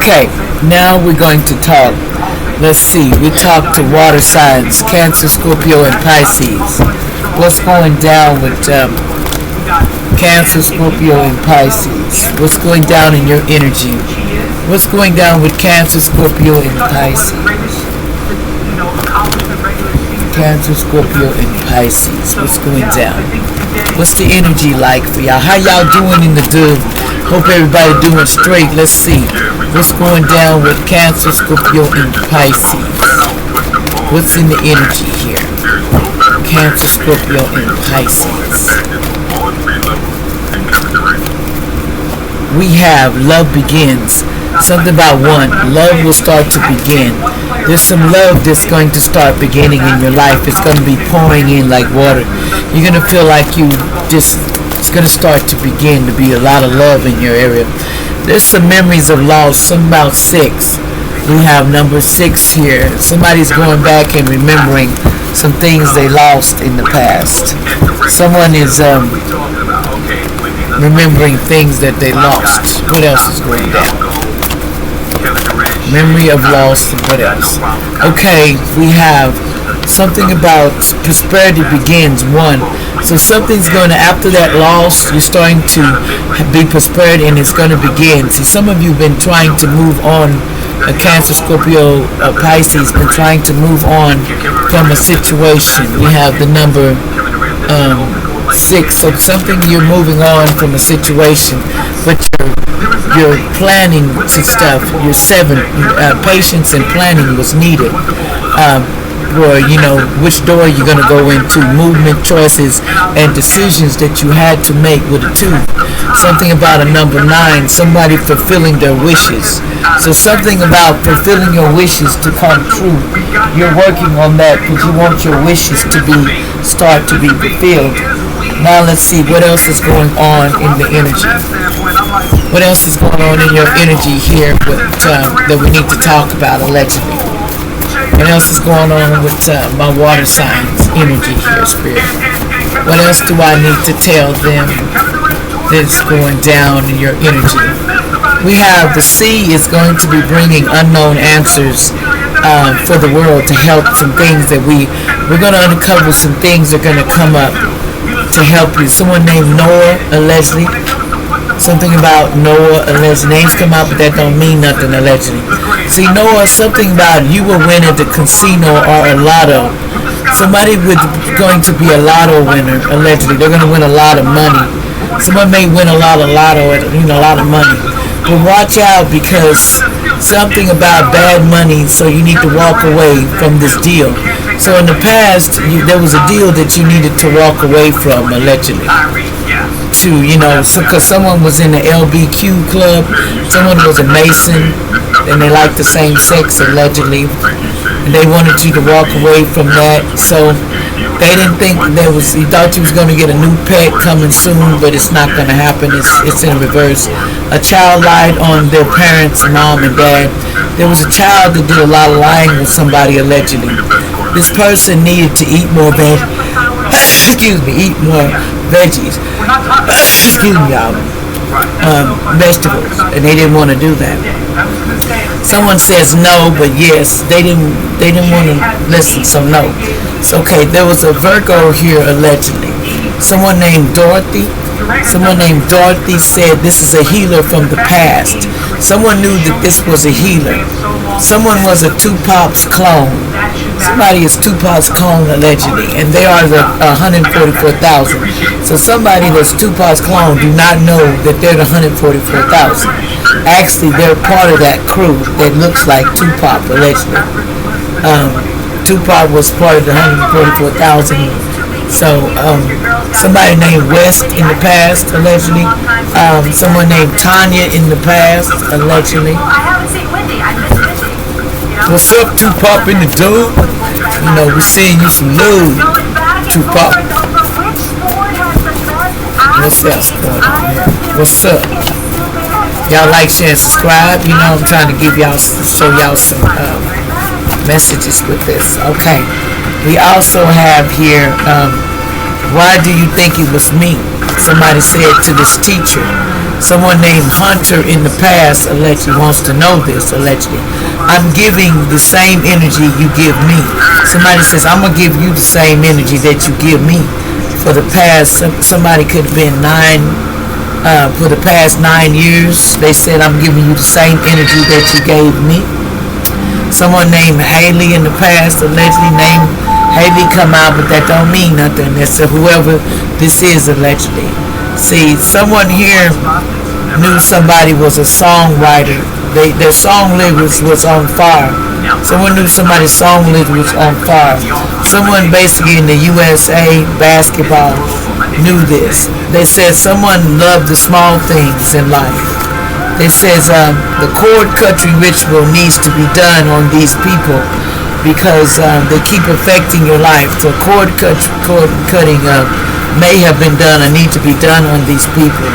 Okay, now we're going to talk. Let's see. We talked to water signs, Cancer, Scorpio, and Pisces. What's going down with Cancer, Scorpio, and Pisces? What's going down in your energy? What's going down with Cancer, Scorpio, and Pisces? Cancer, Scorpio, and Pisces. What's going down? What's the energy like for y'all? How y'all doing in the good? Hope everybody doing straight. Let's see. What's going down with Cancer, Scorpio, and Pisces? What's in the energy here? Cancer, Scorpio, and Pisces. We have love begins. Something about one. Love will start to begin. There's some love that's going to start beginning in your life. It's going to be pouring in like water. You're going to feel like it's going to start to begin to be a lot of love in your area. There's some memories of loss, some about 6. We have number 6 here. Somebody's going back and remembering some things they lost in the past. Someone is remembering things that they lost. What else is going down? Memory of loss, and what else? Okay, we have something about prosperity begins, 1. So something's going to, after that loss, you're starting to be prosperity and it's going to begin. See, some of you have been trying to move on, Cancer, Scorpio, Pisces, been trying to move on from a situation. We have the number 6, so something you're moving on from a situation, but you're planning to stuff. You're 7. Patience and planning was needed. For which door you're going to go into, movement, choices, and decisions that you had to make with a 2. Something about a number 9, somebody fulfilling their wishes. So something about fulfilling your wishes to come true. You're working on that because you want your wishes to start to be fulfilled. Now let's see what else is going on in the energy. What else is going on in your energy here that we need to talk about allegedly? What else is going on with my water signs energy here, Spirit? What else do I need to tell them that's going down in your energy? We have the sea is going to be bringing unknown answers for the world to help some things that we're going to uncover some things that are going to come up to help you. Someone named Noah, allegedly. Something about Noah, allegedly. Names come out, but that don't mean nothing, allegedly. See, Noah, something about you will win at the casino or a lotto. Somebody going to be a lotto winner, allegedly. They're going to win a lot of money. Someone may win a lot of lotto, a lot of money. But watch out, because something about bad money, so you need to walk away from this deal. So in the past, there was a deal that you needed to walk away from, allegedly. Because someone was in the LBQ club, someone was a Mason, and they liked the same sex, allegedly, and they wanted you to walk away from that. So they didn't think you thought you was going to get a new pet coming soon, but it's not going to happen. It's in reverse. A child lied on their parents, mom and dad. There was a child that did a lot of lying with somebody, allegedly. This person needed to eat more eat more veggies. Vegetables, and they didn't want to do that. Someone says no, but yes, they didn't want to listen, so no. It's okay. There was a Virgo here, allegedly. Someone named Dorothy said this is a healer from the past. Someone knew that this was a healer. Someone was a Tupac's clone. Somebody is Tupac's clone, allegedly, and they are the 144,000. So somebody that's Tupac's clone do not know that they're the 144,000. Actually, they're part of that crew that looks like Tupac, allegedly. Tupac was part of the 144,000. So somebody named West in the past, allegedly. Someone named Tanya in the past, allegedly. What's up, Tupac in the dude? We're seeing you some love, Tupac. What's else going on here? What's up? Y'all like, share, and subscribe. I'm trying to show y'all some messages with this. Okay. We also have here, why do you think it was me? Somebody said to this teacher. Someone named Hunter in the past allegedly wants to know this, allegedly. I'm giving the same energy you give me. Somebody says, I'm going to give you the same energy that you give me. For the past, somebody could have been for the past 9 years, they said, I'm giving you the same energy that you gave me. Someone named Haley in the past allegedly named Haley come out, but that don't mean nothing. That's whoever this is allegedly. See, someone here knew somebody was a songwriter. Their song lyrics was on fire. Someone knew somebody's song lyrics was on fire. Someone basically in the USA basketball knew this. They said someone loved the small things in life. They says the cord cutting ritual needs to be done on these people because they keep affecting your life. So cord cutting may have been done or need to be done on these people,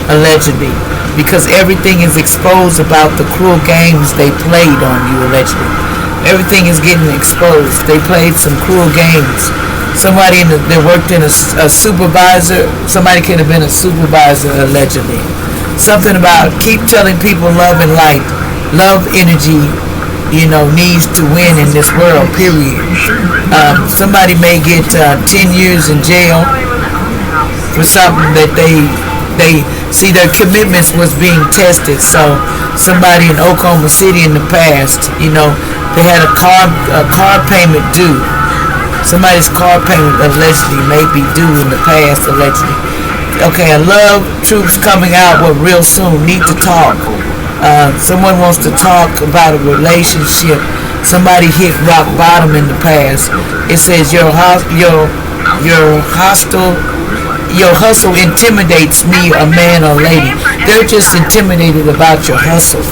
allegedly, because everything is exposed about the cruel games they played on you, allegedly. Everything is getting exposed. They played some cruel games. Somebody that worked in a supervisor, somebody could have been a supervisor, allegedly. Something about keep telling people love and light, love energy, needs to win in this world, period. Somebody may get 10 years in jail for something that they see their commitments was being tested. So somebody in Oklahoma City in the past, they had a car payment due. Somebody's car payment allegedly may be due in the past, allegedly. Okay, I love troops coming out real soon. Need to talk. Someone wants to talk about a relationship. Somebody hit rock bottom in the past. It says your hustle intimidates me, a man or lady. They're just intimidated about your hustle.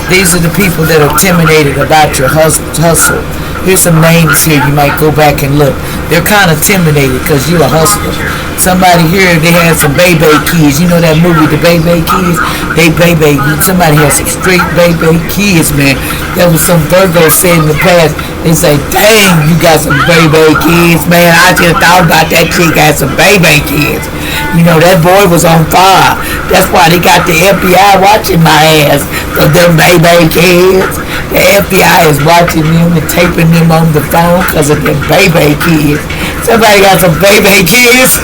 These are the people that are intimidated about your hustle. Here's some names here. You might go back and look. They're kind of intimidated because you're a hustler. Somebody here, they had some baby kids. You know that movie, The Baby Kids? Somebody had some straight baby kids, man. That was some Virgo said in the past. They say, dang, you got some baby kids, man. I just thought about that chick had some baby kids. That boy was on fire. That's why they got the FBI watching my ass for them baby kids. The FBI is watching them and taping them on the phone because of them baby kids. Somebody got some baby kids.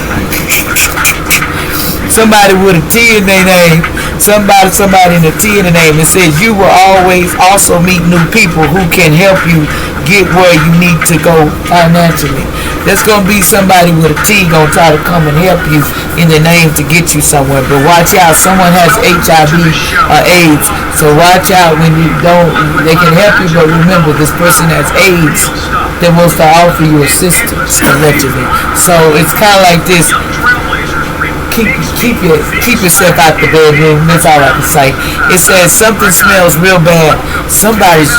Somebody with a T in their name. Somebody in a T in the name. It says you will always also meet new people who can help you get where you need to go financially. There's going to be somebody with a T going to try to come and help you in the name to get you somewhere. But watch out. Someone has HIV or AIDS. So watch out when you don't. They can help you, but remember, this person has AIDS that wants to offer you assistance, allegedly. So it's kind of like this. Keep yourself out the bedroom. That's all I can say. It says something smells real bad. Somebody's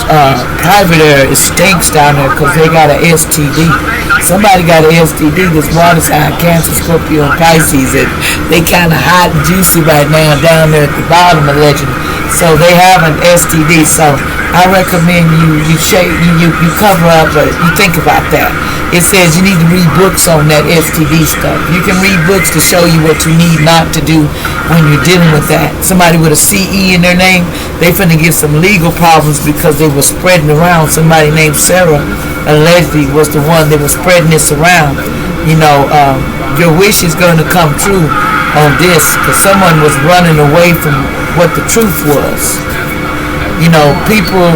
private area stinks down there because they got an STD. Somebody got an STD. This water sign, Cancer-Scorpio-Pisces, and they kind of hot and juicy right now down there at the bottom, allegedly. So they have an STD. So I recommend you cover up, but you think about that. It says you need to read books on that STD stuff. You can read books to show you what you need not to do when you're dealing with that. Somebody with a CE in their name, they finna get some legal problems because they were spreading around. Somebody named Sarah allegedly was the one that was spreading this around. Your wish is going to come true on this because someone was running away from what the truth was. People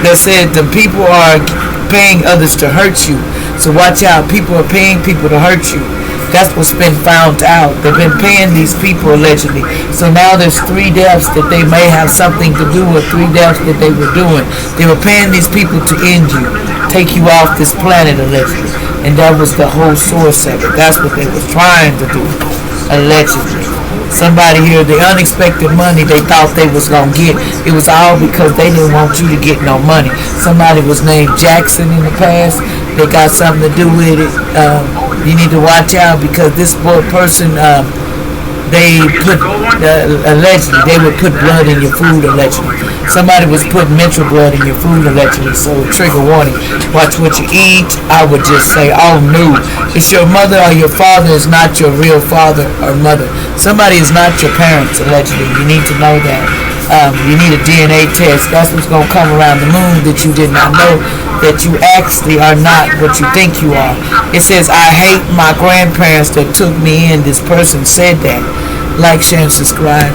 that said the people are paying others to hurt you. So watch out. People are paying people to hurt you. That's what's been found out. They've been paying these people allegedly. So now there's 3 deaths that they may have something to do with, 3 deaths that they were doing. They were paying these people to end you, take you off this planet allegedly. And that was the whole source of it. That's what they were trying to do, allegedly. Somebody here, the unexpected money they thought they was going to get, it was all because they didn't want you to get no money. Somebody was named Jackson in the past. They got something to do with it. You need to watch out because this person they put, allegedly, they would put blood in your food, allegedly. Somebody was putting menstrual blood in your food, allegedly. So trigger warning. Watch what you eat. I would just say, oh no, it's your mother or your father is not your real father or mother. Somebody is not your parents, allegedly. You need to know that. You need a DNA test. That's what's going to come around the moon that you did not know, that you actually are not what you think you are. It says, I hate my grandparents that took me in. This person said that. Like, share, and subscribe.